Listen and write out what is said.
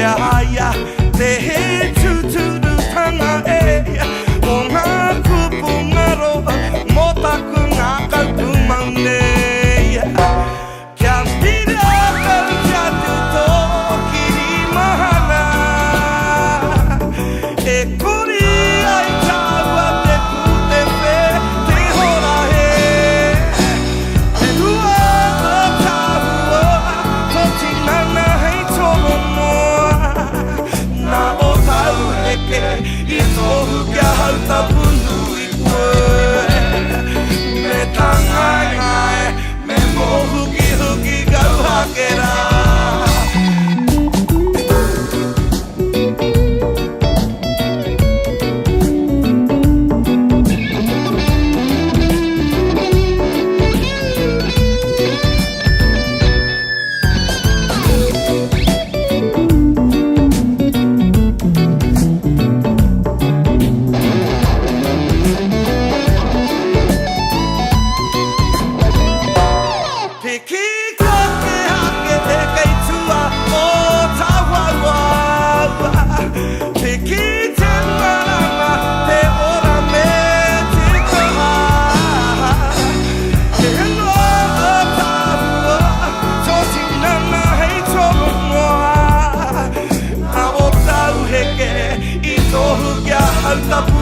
야야 내 주주를 향하에 뭔가 부분으로 못하고 나갈 뿐만네 견디려던 자들도 길이 많아 에코리 아이 자와 내 구대에 대호라 해 대두어 자우어 터진 나의 조모 나 오사우에게 이 소흑야 할다 분누이고 내 당하에 내 모흑이 흑이가 하게라 alta